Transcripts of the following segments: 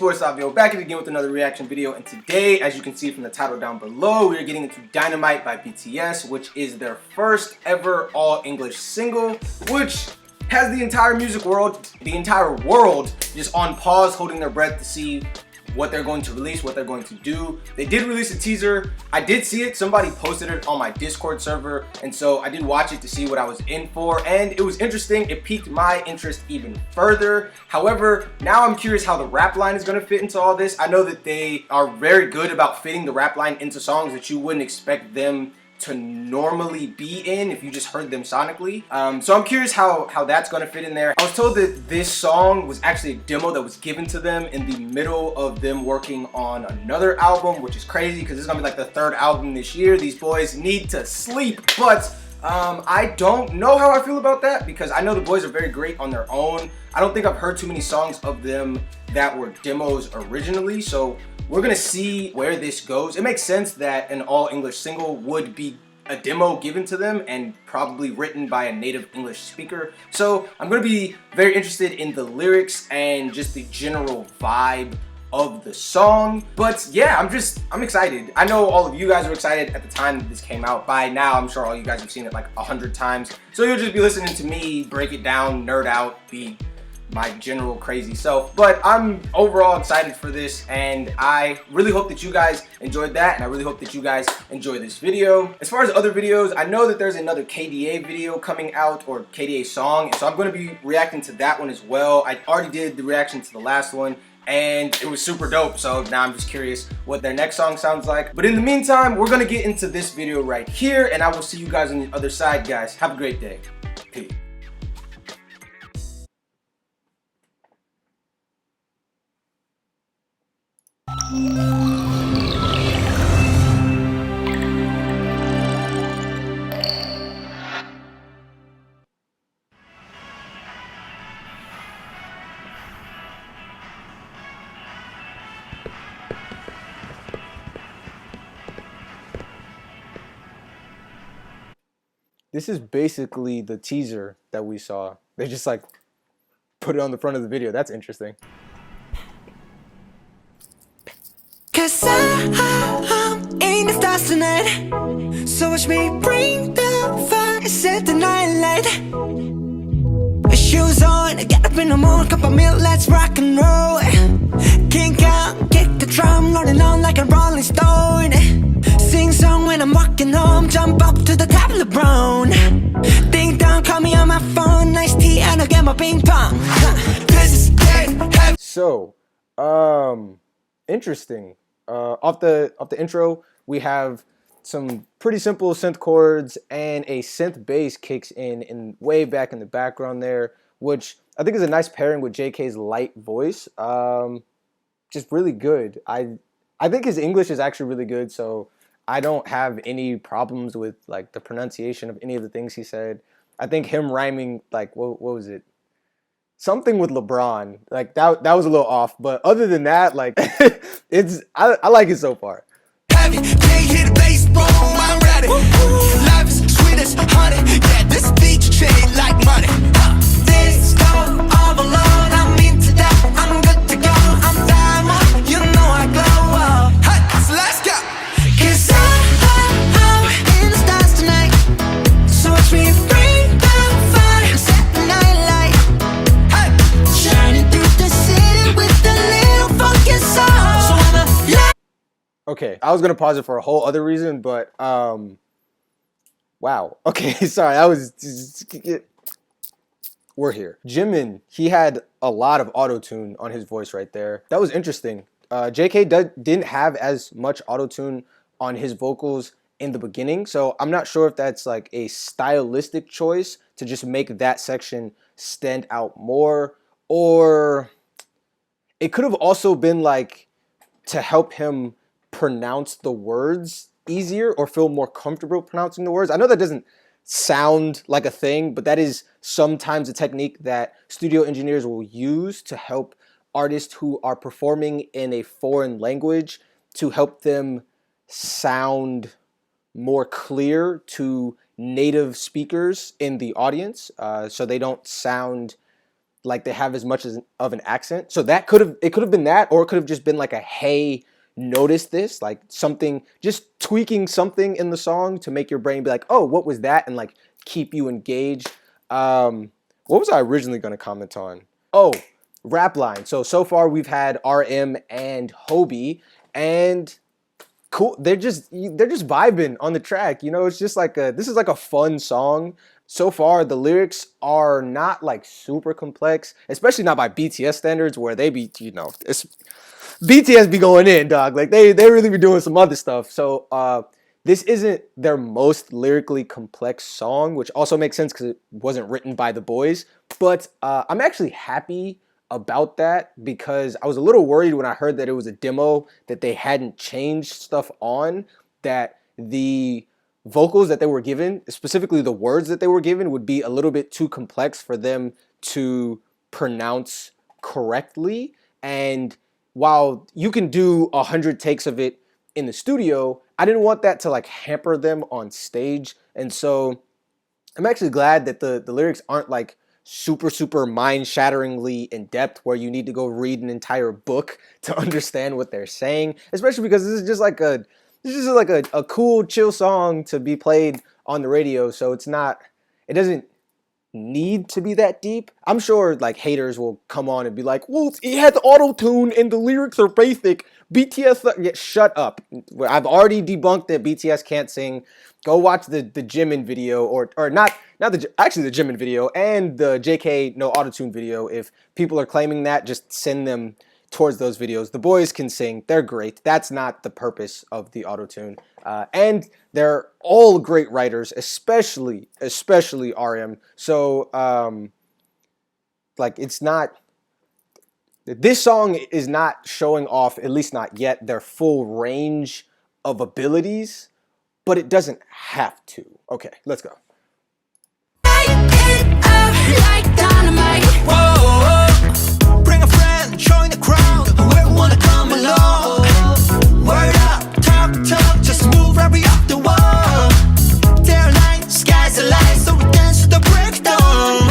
your boy Esaveo back again with another reaction video, and today, as you can see from the title down below, we are getting into Dynamite by BTS, which is their first ever all-English single, which has the entire music world, the entire world, just on pause, holding their breath to see what they're going to release, what they're going to do. They did release a teaser. I did see it. Somebody posted it on my Discord server, and so I did watch it to see what I was in for, and it was interesting. It piqued my interest even further. However, now I'm curious how the rap line is going to fit into all this. I know that they are very good about fitting the rap line into songs that you wouldn't expect them to normally be in if you just heard them sonically. So I'm curious how that's gonna fit in there. I was told that this song was actually a demo that was given to them in the middle of them working on another album, which is crazy because it's gonna be like the third album this year. These boys need to sleep, but I don't know how I feel about that because I know the boys are very great on their own. I don't think I've heard too many songs of them that were demos originally, so we're gonna see where this goes. It makes sense that an all-English single would be a demo given to them and probably written by a native English speaker. So I'm gonna be very interested in the lyrics and just the general vibe of the song. But yeah, I'm excited. I know all of you guys were excited at the time that this came out. By now, I'm sure all you guys have seen it like 100 times. So you'll just be listening to me break it down, nerd out, be my general crazy self. But I'm overall excited for this, and I really hope that you guys enjoyed that, and I really hope that you guys enjoy this video. As far as other videos, I know that there's another KDA video coming out, or KDA song, and so I'm going to be reacting to that one as well. I already did the reaction to the last one, and it was super dope, so now I'm just curious what their next song sounds like. But in the meantime, we're going to get into this video right here, and I will see you guys on the other side, guys. Have a great day. Peace. This is basically the teaser that we saw. They just like put it on the front of the video. That's interesting. Cause I'm in the stars tonight, so watch me bring the fire, set the night light. Shoes on, get up in the morning, cup of milk, let's rock and roll. Kink out, kick the drum, rolling on like a rolling stone. Sing song when I'm walking home, jump up to the top of the brown. Ding dong, call me on my phone, nice tea and I'll get my ping pong. So, interesting. Off the intro, we have some pretty simple synth chords and a synth bass kicks in way back in the background there, which I think is a nice pairing with JK's light voice. Just really good. I think his English is actually really good, so I don't have any problems with like the pronunciation of any of the things he said. I think him rhyming like what was it? Something with LeBron, like that was a little off, but other than that, like I like it so far. Heavy, can't hit the bass, boom, I'm ready. Life is sweet as honey, yeah, this beach chain like money. This go all alone, I'm into that, I'm good to go, I'm diamond, you know I glow up. Hey, so let's go. Cause I'm in the stars tonight, so watch me bring the fire, set the night light. Hey, shining through the city with a little funky soul. So Okay, I was gonna pause it for a whole other reason, but wow. Okay, sorry, I was we're here. Jimin, he had a lot of auto-tune on his voice right there. That was interesting. JK didn't have as much auto-tune on his vocals in the beginning, so I'm not sure if that's like a stylistic choice to just make that section stand out more, or it could have also been like to help him pronounce the words easier or feel more comfortable pronouncing the words. I know that doesn't sound like a thing, but that is sometimes a technique that studio engineers will use to help artists who are performing in a foreign language to help them sound more clear to native speakers in the audience, so they don't sound like they have as much of an accent. So that could have been that, or it could have just been like a hey, notice this, like something, just tweaking something in the song to make your brain be like, oh, what was that, and like keep you engaged. What was I originally going to comment on? Oh, rap line. So far we've had RM and Hobie, and cool. They're just vibing on the track. You know, it's just like this is like a fun song. So far, the lyrics are not like super complex, especially not by BTS standards, where they be, you know, it's BTS be going in, dog. Like they really be doing some other stuff. So this isn't their most lyrically complex song, which also makes sense because it wasn't written by the boys. But I'm actually happy about that, because I was a little worried when I heard that it was a demo that they hadn't changed stuff on, that the vocals that they were given, specifically the words that they were given, would be a little bit too complex for them to pronounce correctly. And while you can do 100 takes of it in the studio, I didn't want that to like hamper them on stage. And so I'm actually glad that the lyrics aren't like super mind-shatteringly in depth, where you need to go read an entire book to understand what they're saying, especially because this is just like a cool chill song to be played on the radio. So it doesn't need to be that deep. I'm sure like haters will come on and be like, well, it has auto-tune and the lyrics are basic. BTS, yeah, shut up. I've already debunked that BTS can't sing. Go watch the Jimin video, or not the Jimin video and the JK no auto-tune video. If people are claiming that, just send them towards those videos. The boys can sing. They're great. That's not the purpose of the auto-tune. And they're all great writers, especially RM. So, like, it's not... This song is not showing off, at least not yet, their full range of abilities, but it doesn't have to. Okay, let's go. Like dynamite. Whoa, bring a friend, join the crowd. Whoever wanna come along. Word up, talk, just move right off the wall. Day or night, sky's the line, so we dance to the breakdown.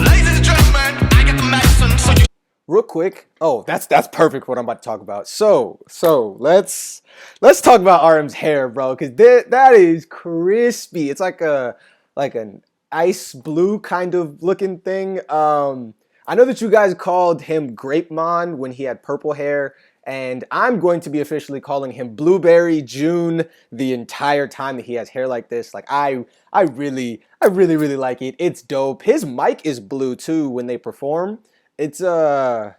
Ladies and gentlemen, I got the medicine, so you. Real quick, oh, that's perfect what I'm about to talk about. So let's talk about RM's hair, bro, because that is crispy. It's like an ice blue kind of looking thing. I know that you guys called him Grape Mon when he had purple hair, and I'm going to be officially calling him Blueberry June the entire time that he has hair like this. Like I really like it. It's dope. His mic is blue too when they perform. It's a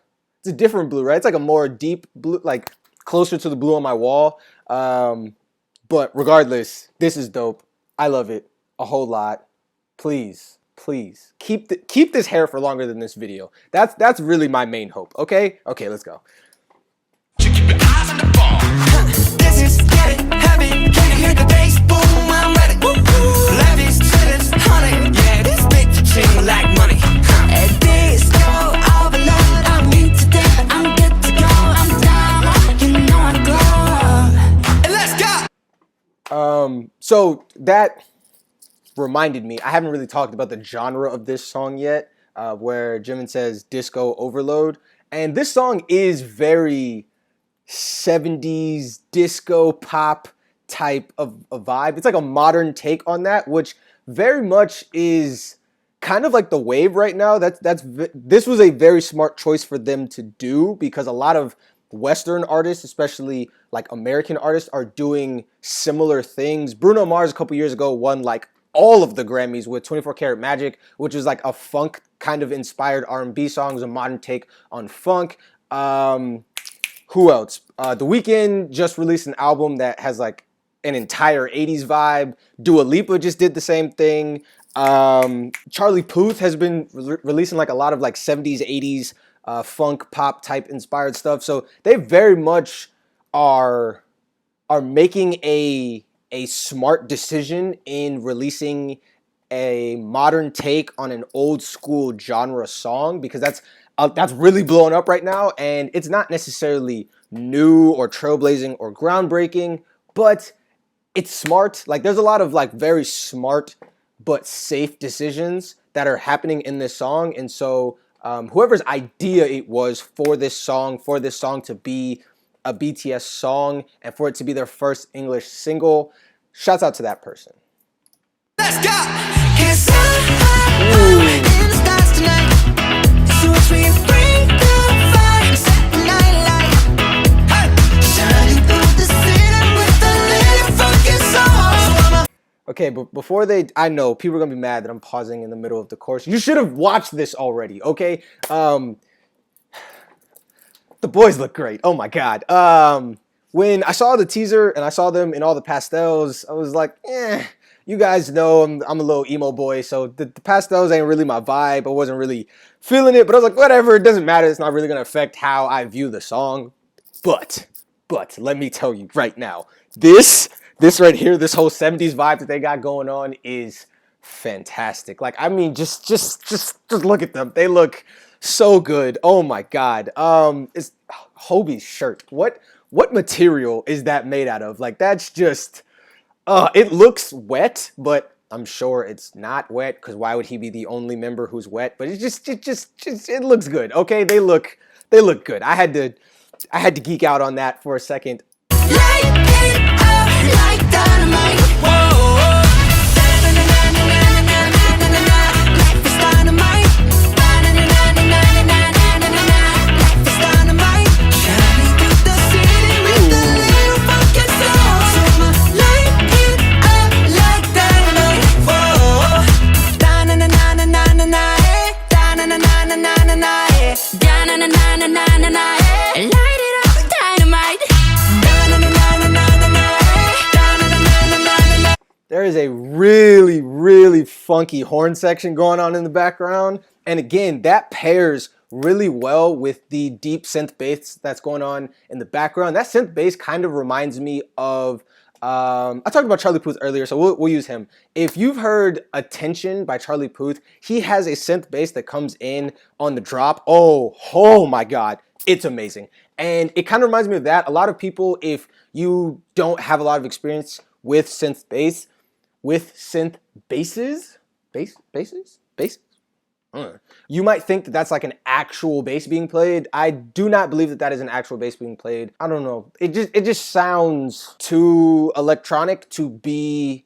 different blue, right? It's like a more deep blue, like closer to the blue on my wall. But regardless, this is dope. I love it a whole lot. Please keep this hair for longer than this video. That's really my main hope. Okay, let's go. Keep your eyes on the ball. This is getting heavy. Can you hear the bass? Boom, I'm ready. Life is sweet, honey. Yeah, this bitch ching like money. At this go overload. I'm in today. I'm good to go. I'm down. You know I'm glow. And let's go. So that reminded me, I haven't really talked about the genre of this song yet, where Jimin says disco overload, and this song is very 70s disco pop type of a vibe. It's like a modern take on that, which very much is kind of like the wave right now. This was a very smart choice for them to do, because a lot of Western artists, especially like American artists, are doing similar things. Bruno Mars a couple years ago won like all of the Grammys with 24 Karat Magic, which is like a funk kind of inspired R&B song. It was a modern take on funk. Who else? The Weeknd just released an album that has like an entire 80s vibe. Dua Lipa just did the same thing. Charlie Puth has been releasing like a lot of like 70s, 80s funk pop type inspired stuff. So they very much are making a smart decision in releasing a modern take on an old school genre song, because that's really blowing up right now, and it's not necessarily new or trailblazing or groundbreaking, but it's smart. Like there's a lot of like very smart but safe decisions that are happening in this song, and so whoever's idea it was for this song to be a BTS song and for it to be their first English single. Shouts out to that person. Let's go. 'Cause I'm in the stars tonight. So we bring the fire, set the night light. Hey. Shining through the city with a little funky soul. Okay, but before I know people are gonna be mad that I'm pausing in the middle of the chorus. You should have watched this already, okay? The boys look great. Oh my god. When I saw the teaser and I saw them in all the pastels, I was like, you guys know I'm a little emo boy, so the pastels ain't really my vibe. I wasn't really feeling it, but I was like, whatever, it doesn't matter. It's not really gonna affect how I view the song. But let me tell you right now, this right here, this whole 70s vibe that they got going on is fantastic. Like, I mean, just look at them. They look so good. Oh my god. It's Hobie's shirt. What material is that made out of? Like, that's just it looks wet, but I'm sure it's not wet, because why would he be the only member who's wet? But it just it looks good. Okay, they look good. I had to geek out on that for a second. Light it up like dynamite. Whoa. Life is dynamite. Life is dynamite. Shining through the city with a little funky soul. So I'ma light it up like dynamite. Whoa. Light it up, dynamite. There is a really funky horn section going on in the background. And again, that pairs really well with the deep synth bass that's going on in the background. That synth bass kind of reminds me of, I talked about Charlie Puth earlier, so we'll use him. If you've heard Attention by Charlie Puth, he has a synth bass that comes in on the drop. Oh my God, it's amazing. And it kind of reminds me of that. A lot of people, if you don't have a lot of experience with synth basses, you might think that that's like an actual bass being played. I do not believe that that is an actual bass being played. I don't know. It just sounds too electronic to be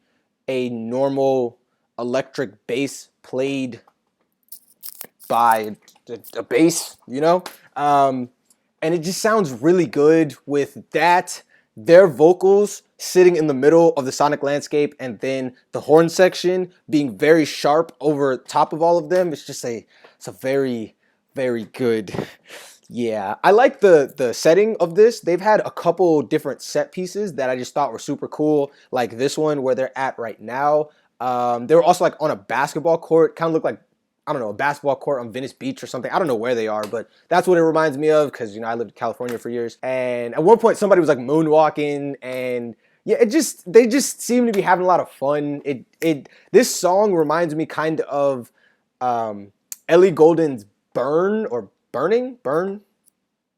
a normal electric bass played by a bass, you know? And it just sounds really good with that, their vocals sitting in the middle of the sonic landscape, and then the horn section being very sharp over top of all of them. It's a very good. Yeah, I like the setting of this. They've had a couple different set pieces that I just thought were super cool, like this one where they're at right now. They were also like on a basketball court, kind of looked like, I don't know, a basketball court on Venice Beach or something. I don't know where they are, but that's what it reminds me of, because, you know, I lived in California for years. And at one point somebody was like moonwalking, and yeah, they just seem to be having a lot of fun. This song reminds me kind of Ellie Goulding's Burn or Burning? Burn?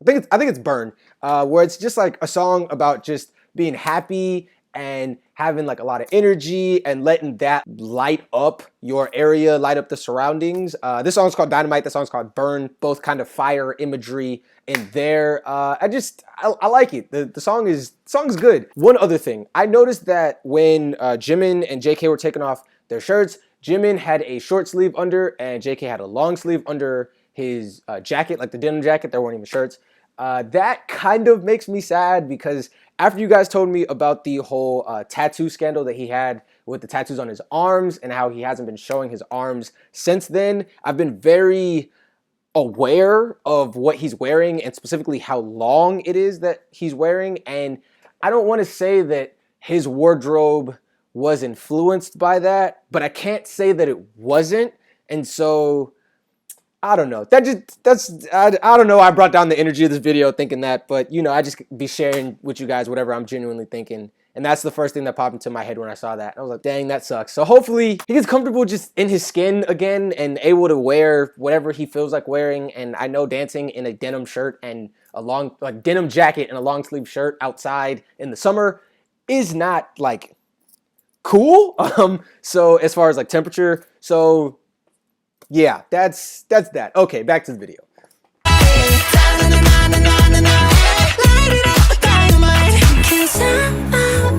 I think it's Burn, where it's just like a song about just being happy and having like a lot of energy and letting that light up your area, light up the surroundings. This song's called Dynamite, the song's called Burn, both kind of fire imagery in there. I like it. The song is good. One other thing, I noticed that when Jimin and JK were taking off their shirts, Jimin had a short sleeve under and JK had a long sleeve under his jacket, like the denim jacket. There weren't even shirts. That kind of makes me sad, because after you guys told me about the whole tattoo scandal that he had with the tattoos on his arms and how he hasn't been showing his arms since then, I've been very aware of what he's wearing and specifically how long it is that he's wearing. And I don't want to say that his wardrobe was influenced by that, but I can't say that it wasn't. And so I don't know. I don't know. I brought down the energy of this video thinking that, but you know, I just be sharing with you guys whatever I'm genuinely thinking. And that's the first thing that popped into my head when I saw that. I was like, dang, that sucks. So hopefully he gets comfortable just in his skin again and able to wear whatever he feels like wearing. And I know dancing in a denim shirt and a long denim jacket and a long sleeve shirt outside in the summer is not like cool. So as far as like temperature, so yeah, that's that. Okay, back to the video.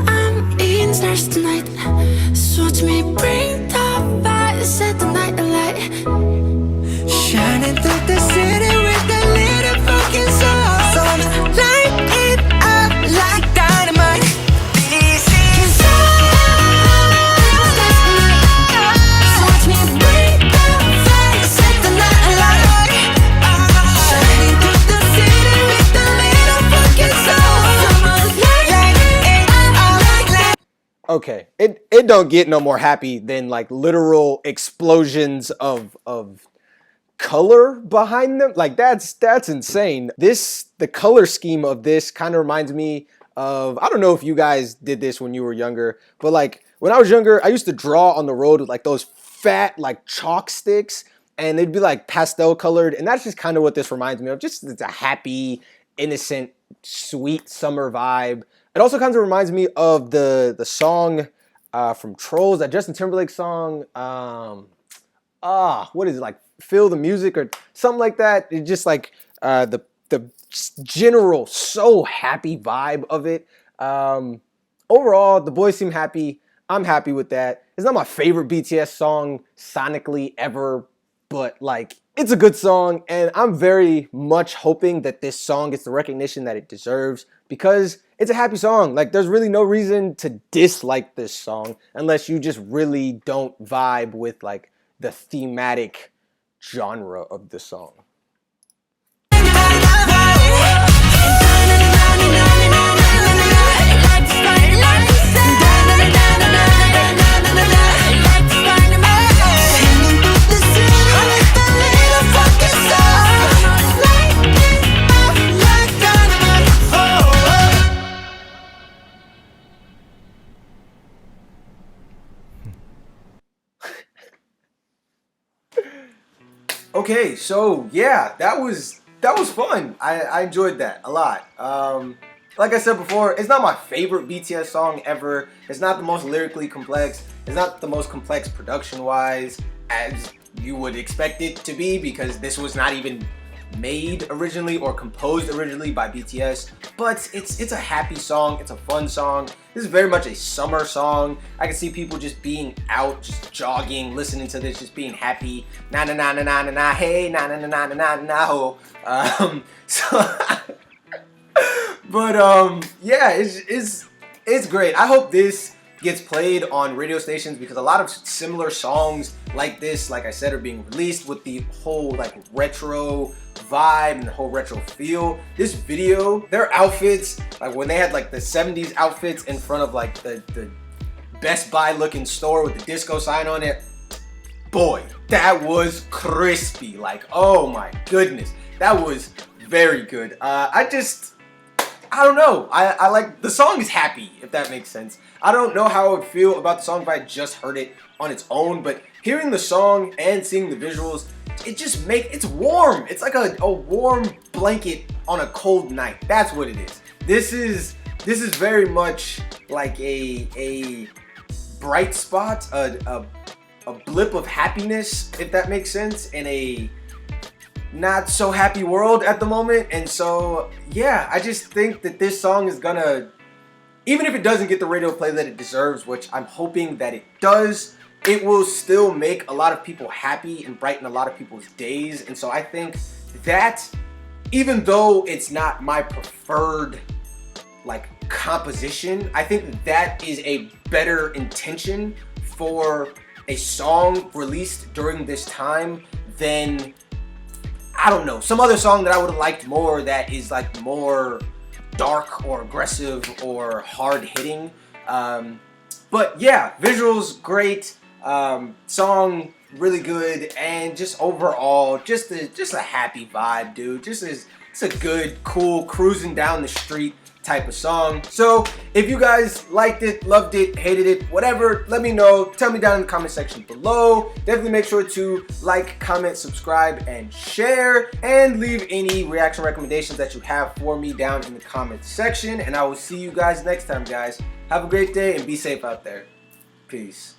I'm eating stars tonight. So watch me bring the fire, set the night alight. Shining through the city with the little fucking sun. So I'ma light it up like dynamite. This is stars tonight. So watch me bring the fire, set the night alight. Shining through the city with the little fucking sun. So I'ma light it up like. Okay, it don't get no more happy than like literal explosions of color behind them. Like that's insane. The color scheme of this kind of reminds me of, I don't know if you guys did this when you were younger, but like when I was younger, I used to draw on the road with like those fat like chalk sticks, and they'd be like pastel colored, and that's just kind of what this reminds me of. Just it's a happy, innocent, sweet summer vibe. It also kind of reminds me of the song from Trolls, that Justin Timberlake song. What is it, like Feel the Music or something like that? It's just like the general so happy vibe of it. Overall, the boys seem happy. I'm happy with that. It's not my favorite BTS song sonically ever, but like it's a good song, and I'm very much hoping that this song gets the recognition that it deserves because it's a happy song. Like there's really no reason to dislike this song unless you just really don't vibe with like the thematic genre of the song. Okay, so yeah, that was fun. I enjoyed that a lot. Like I said before, it's not my favorite BTS song ever. It's not the most lyrically complex. It's not the most complex production-wise, as you would expect it to be, because this was not even made originally or composed originally by BTS. But it's a happy song. It's a fun song. This is very much a summer song. I can see people just being out, just jogging, listening to this, just being happy. Na na na na na na na, hey, na na na na na na na ho. Yeah, it's great. I hope this gets played on radio stations because a lot of similar songs like this, like I said, are being released with the whole like retro vibe and the whole retro feel. This video, their outfits, like when they had like the 70s outfits in front of like the Best Buy looking store with the disco sign on it, boy, that was crispy. Like, oh my goodness, that was very good. I don't know. I like, the song is happy, if that makes sense. I don't know how I would feel about the song if I just heard it on its own, but hearing the song and seeing the visuals, it's warm. It's like a warm blanket on a cold night. That's what it is. This is very much like a bright spot, a blip of happiness, if that makes sense, in a not so happy world at the moment. And so yeah, I just think that this song is gonna, even if it doesn't get the radio play that it deserves, which I'm hoping that it does, it will still make a lot of people happy and brighten a lot of people's days. And so I think that even though it's not my preferred like composition, I think that is a better intention for a song released during this time than, I don't know, some other song that I would have liked more that is like more dark or aggressive or hard hitting. But yeah, visuals great, song really good, and just overall just a happy vibe, dude. It's a good, cool, cruising down the street type of song. So if you guys liked it, loved it, hated it, whatever, let me know. Tell me down in the comment section below. Definitely make sure to like, comment, subscribe, and share, and leave any reaction recommendations that you have for me down in the comment section. And I will see you guys next time, guys. Have a great day and be safe out there. Peace.